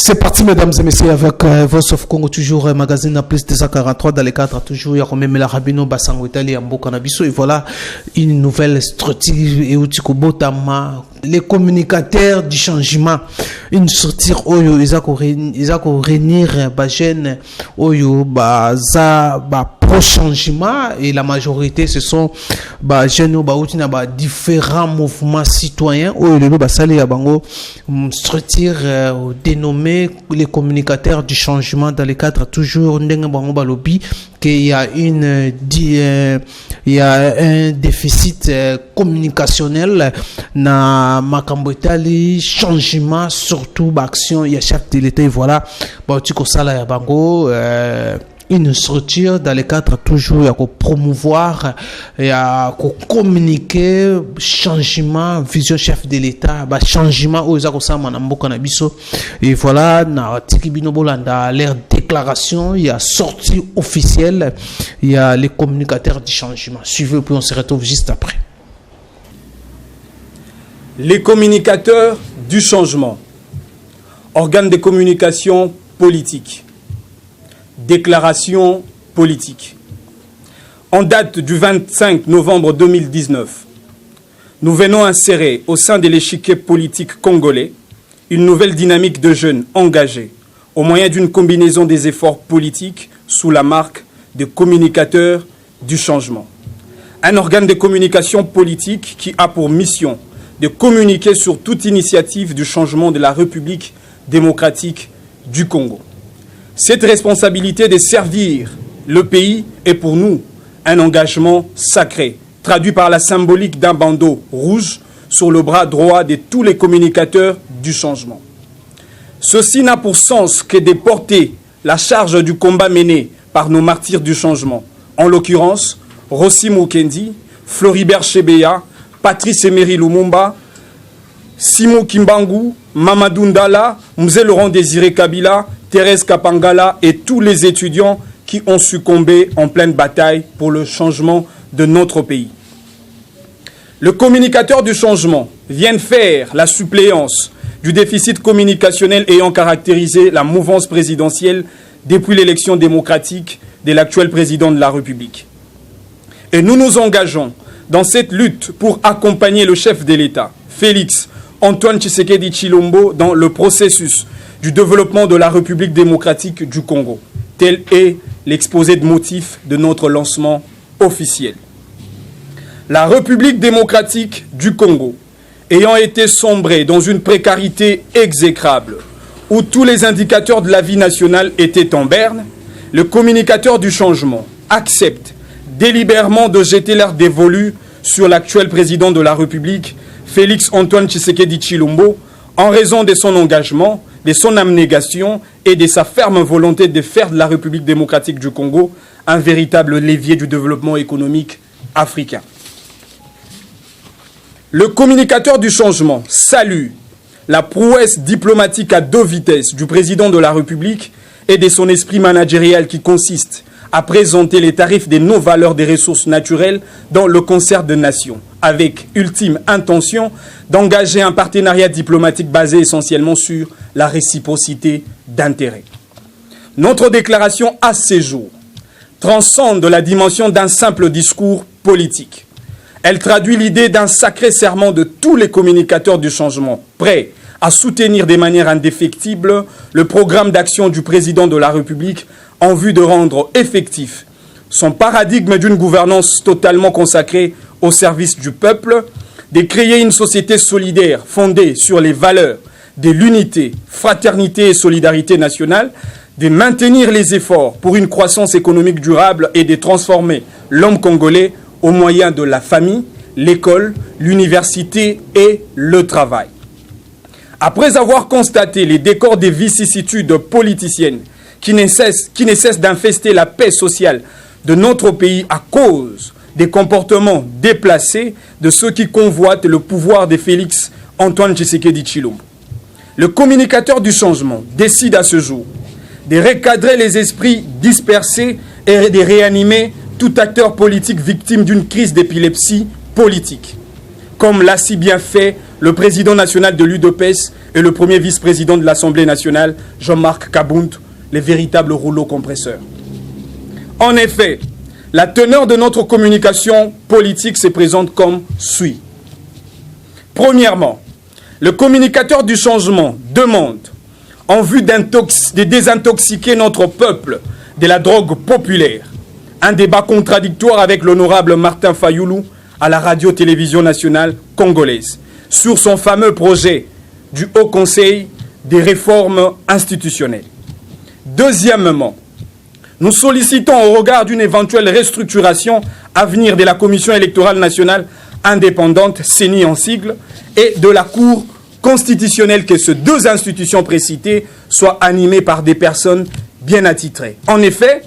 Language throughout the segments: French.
C'est parti, mesdames et messieurs, avec Voice of Congo, toujours magazine à plus 243 dans les cadres, toujours, il y a même la Rabino Bassango Italie, Ambo Canabiso, et voilà une nouvelle structure, et Utiko-Botama, les communicateurs du changement, une structure, Oyo, ils ont réunir, Bajen, Oyo, Baza, pro-changement, et la majorité, ce sont, jeunes, différents mouvements citoyens, Oyo, le Basali, Abango, structure, dénommée les communicateurs du changement dans le cadre toujours qu'il y a un déficit communicationnel na makambo etali changement surtout action il y a chaque de l'état voilà tu sala ya bango une structure dans le cadre toujours à promouvoir et à communiquer changement vision chef de l'état changement aux akosama na mboka na biso et voilà na tikibino bolanda leur déclaration il y a sortie officielle il y a les communicateurs du changement suivez puis on se retrouve juste après. Les communicateurs du changement, organe de communication politique. Déclaration politique. En date du 25 novembre 2019, nous venons insérer au sein de l'échiquier politique congolais une nouvelle dynamique de jeunes engagés au moyen d'une combinaison des efforts politiques sous la marque de communicateurs du changement. Un organe de communication politique qui a pour mission de communiquer sur toute initiative du changement de la République démocratique du Congo. Cette responsabilité de servir le pays est pour nous un engagement sacré, traduit par la symbolique d'un bandeau rouge sur le bras droit de tous les communicateurs du changement. Ceci n'a pour sens que de porter la charge du combat mené par nos martyrs du changement, en l'occurrence Rossi Mukendi, Floribert Chebeya, Patrice Emery Lumumba, Simon Kimbangu, Mamadou Ndala, Mzee Laurent Désiré Kabila, Thérèse Kapangala et tous les étudiants qui ont succombé en pleine bataille pour le changement de notre pays. Le communicateur du changement vient faire la suppléance du déficit communicationnel ayant caractérisé la mouvance présidentielle depuis l'élection démocratique de l'actuel président de la République. Et nous nous engageons dans cette lutte pour accompagner le chef de l'État, Félix Antoine Tshisekedi Tshilombo, dans le processus du développement de la République démocratique du Congo. Tel est l'exposé de motifs de notre lancement officiel. La République démocratique du Congo, ayant été sombrée dans une précarité exécrable, où tous les indicateurs de la vie nationale étaient en berne, le communicateur du changement accepte délibérément de jeter l'air dévolu sur l'actuel président de la République, Félix Antoine Tshisekedi Tshilombo, en raison de son engagement, de son abnégation et de sa ferme volonté de faire de la République démocratique du Congo un véritable levier du développement économique africain. Le communicateur du changement salue la prouesse diplomatique à deux vitesses du président de la République et de son esprit managérial qui consiste à présenter les tarifs des non-valeurs des ressources naturelles dans le concert de nations, avec ultime intention d'engager un partenariat diplomatique basé essentiellement sur la réciprocité d'intérêts. Notre déclaration à ce jour transcende la dimension d'un simple discours politique. Elle traduit l'idée d'un sacré serment de tous les communicateurs du changement, prêts à soutenir de manière indéfectible le programme d'action du président de la République en vue de rendre effectif son paradigme d'une gouvernance totalement consacrée au service du peuple, de créer une société solidaire fondée sur les valeurs de l'unité, fraternité et solidarité nationale, de maintenir les efforts pour une croissance économique durable et de transformer l'homme congolais au moyen de la famille, l'école, l'université et le travail. Après avoir constaté les décors des vicissitudes politiciennes qui ne cessent d'infester la paix sociale de notre pays à cause des comportements déplacés de ceux qui convoitent le pouvoir de Félix Antoine Tshisekedi Tshilombo, le communicateur du changement décide à ce jour de recadrer les esprits dispersés et de réanimer tout acteur politique victime d'une crise d'épilepsie politique, comme l'a si bien fait le président national de l'UDPS et le premier vice-président de l'Assemblée nationale, Jean-Marc Kabound, les véritables rouleaux compresseurs. En effet, la teneur de notre communication politique se présente comme suit. Premièrement, le communicateur du changement demande, en vue de désintoxiquer notre peuple de la drogue populaire, un débat contradictoire avec l'honorable Martin Fayoulou à la radio-télévision nationale congolaise sur son fameux projet du Haut Conseil des réformes institutionnelles. Deuxièmement, nous sollicitons au regard d'une éventuelle restructuration à venir de la Commission électorale nationale indépendante, CENI en sigle, et de la Cour constitutionnelle que ces deux institutions précitées soient animées par des personnes bien attitrées. En effet,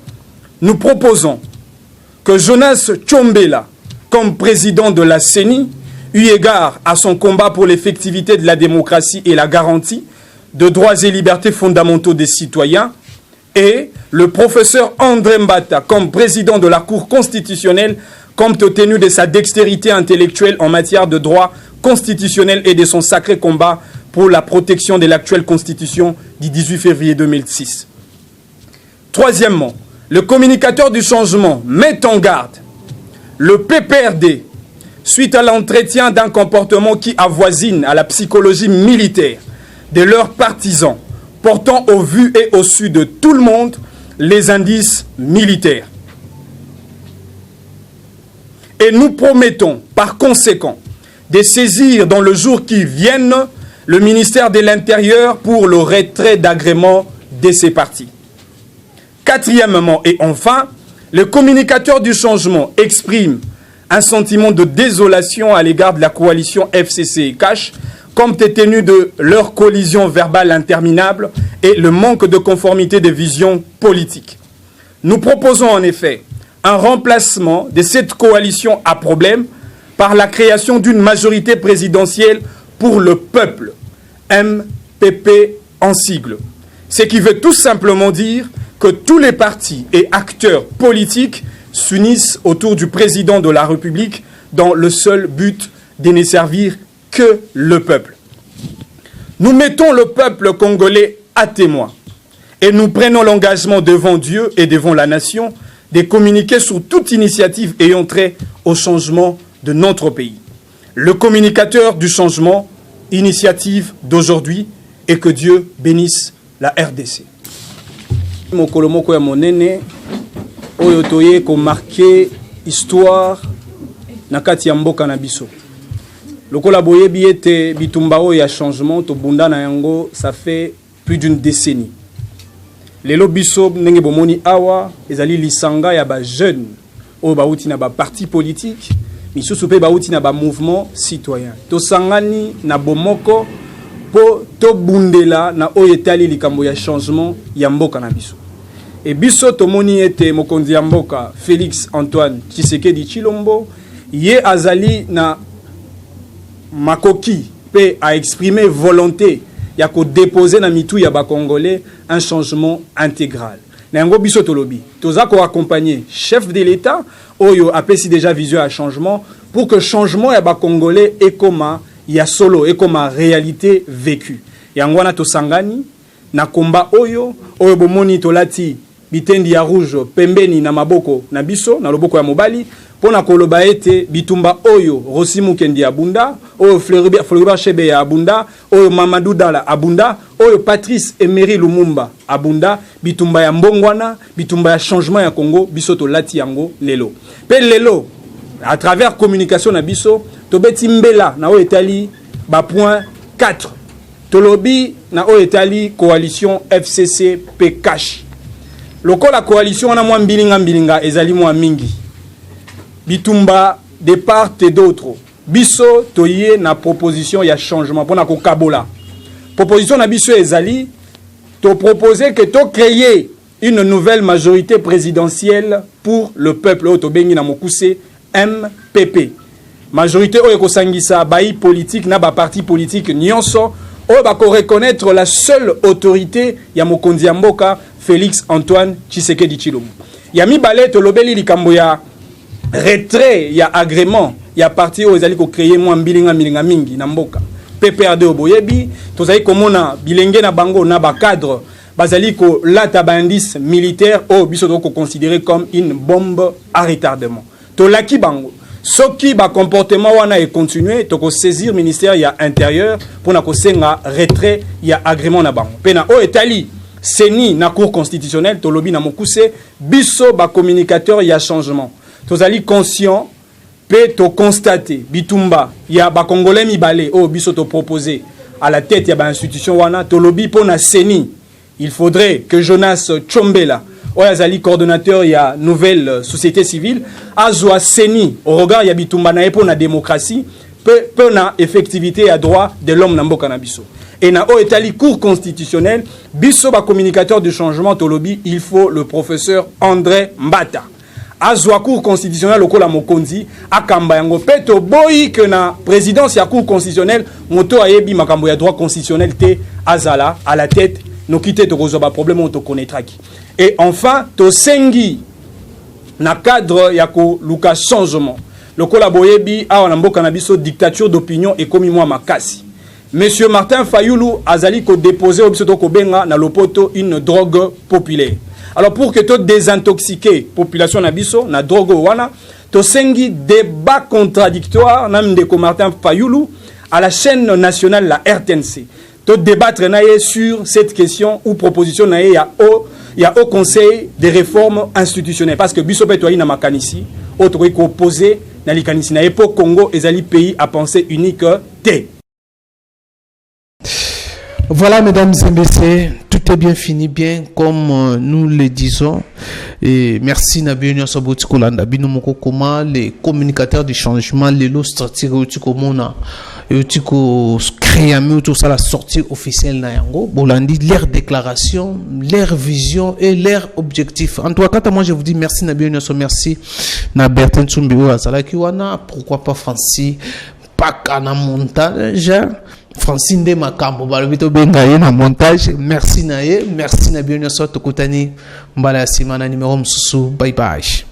nous proposons que Jonas Tchombela, comme président de la CENI, eu égard à son combat pour l'effectivité de la démocratie et la garantie de droits et libertés fondamentaux des citoyens, et le professeur André Mbata, comme président de la Cour constitutionnelle, compte tenu de sa dextérité intellectuelle en matière de droit constitutionnel et de son sacré combat pour la protection de l'actuelle constitution du 18 février 2006. Troisièmement, le communicateur du changement met en garde le PPRD suite à l'entretien d'un comportement qui avoisine à la psychologie militaire de leurs partisans, portant au vu et au su de tout le monde les indices militaires. Et nous promettons par conséquent de saisir dans le jour qui vienne le ministère de l'Intérieur pour le retrait d'agrément de ces partis. Quatrièmement et enfin, le communicateur du changement exprime un sentiment de désolation à l'égard de la coalition FCC et CACH, compte tenu de leur collision verbale interminable et le manque de conformité des visions politiques. Nous proposons en effet un remplacement de cette coalition à problème par la création d'une majorité présidentielle pour le peuple, MPP en sigle. Ce qui veut tout simplement dire que tous les partis et acteurs politiques s'unissent autour du président de la République dans le seul but de ne servir que le peuple. Nous mettons le peuple congolais à témoin et nous prenons l'engagement devant Dieu et devant la nation de communiquer sur toute initiative ayant trait au changement de notre pays. Le communicateur du changement, initiative d'aujourd'hui, et que Dieu bénisse la RDC. Mokolo moko ya monene oyo toye ko marquer histoire na kati ya mboka na biso. Lokola boyebi ete bitumba oyo ya changement to bunda na yango ça fait plus d'une décennie. Lelo biso ndenge bomoni awa ezali lisanga ya ba jeune oyo bauti na ba parti politique misusu pe bauti na ba mouvement citoyen. To sangani na bomoko po to bundela na oyo etali likambo ya changement ya mboka na biso. Et biso tomoni ete mokonzi ya mboka Félix Antoine Tshisekedi Tshilombo ye azali na makoki pe a exprimé volonté ya ko déposer na mitu ya ba congolais un changement intégral. Na yango biso tolobi toza ko accompagner chef de l'État oyo apesi déjà vision à changement pour que changement ya ba congolais et comme ya solo et comme réalité vécue. Yango na to sangani na komba oyo bomoni tolati bitendi ya rouge pembeni na maboko na biso na loboko ya mobali pona koloba ete bitumba oyo Rosimu Kendi abunda oyo Floribert Chebe ya abunda oyo Mamadou Dala abunda oyo Patrice Emery Lumumba abunda bitumba ya mbongwana bitumba ya changement ya Congo biso tolati yango lelo pe lelo à travers communication na biso tobeti mbela na oyo etali ba point 4 tolobi na oyo etali coalition FCC PCACH. Lokola coalition na mwa mbilinga ezali mwa mingi. Bitumba de part et d'autre. Biso toye na proposition ya changement pona ko kabola. Proposition na biso ezali to proposer que to créer une nouvelle majorité présidentielle pour le peuple oyo to bengi na mokuse MPP. Majorité oyo ko sangisa bayi politique na ba parti politique nyonso oyo ba ko reconnaître la seule autorité ya mokonzi ya mboka Félix Antoine Tshisekedi Tshilombo. Ya mibale to lobeli likambo ya retrait ya agrément ya parti oyo ezali ko créer mwa mbilinga mingi na mboka. PPRD oboyebi tozali komona bilenge na bango na ba cadre bazali ko lata ba indice militaire o biso to ko considérer comme une bombe à retardement to laki bango soki ba comportement wana et continuer to ko saisir ministère ya intérieur pour na ko senga retrait ya agrément na bango pena o etali seni na cour constitutionnelle to lobi na mokuse biso ba communicateur ya changement tozali conscient pe to constater bitumba ya ba congolais mibale o biso to proposer à la tête ya ba institution wana to lobi pona seni il faudrait que Jonas Tchombela Oyazali coordonnateur il y a nouvelle société civile azwa seni au regard ya bitumba na epo na démocratie peu na effectivité à droit de l'homme na mboka na biso et na o etali cour constitutionnelle biso ba communicateur de changement tolobi il faut le professeur André Mbata azwa cour constitutionnelle lokola mokonzi akamba yango peto boyi que na présidence ya cour constitutionnelle moto ayebi makambo ya droit constitutionnel te azala à la tête no quitter to kozoba problème on to connaîtra qui. Et enfin to sengi na cadre ya ko luka changement lokola boyebi awa na mboka na biso dictature d'opinion et komi moi makasi monsieur Martin Fayulu azali ko déposer au biso to ko benga na lopoto une drogue populaire. Alors pour que to désintoxiquer population na biso na drogue wana to sengi débat contradictoire na ndeko Martin Fayulu à la chaîne nationale la RTNC to débattre sur cette question ou proposition il y a au conseil des réformes institutionnelles parce que biso petoi na makanisi autre qui opposé na likanisi na époque Congo ezali pays à pensée unique té. Voilà, mesdames et messieurs, tout est bien fini, bien comme nous le disons. Et merci Nabionia Saboti Kolanda, Bino Moko Koma, les communicateurs du changement, les lots stratégiques Mona, et créé tout ça la sortie officielle Nayango, Bolandi, leur déclaration, leur vision et leur objectif. En tout cas, moi je vous dis merci Nabionia, merci Nabertin Tsumbio Azalakiwana, pourquoi pas Francis, pas qu'à montage. Francine de Makambo, balobito bengaye na montage. Merci naye, merci na bienvenue sur Tokutani. Mbala simana numéro msusu. Bye bye.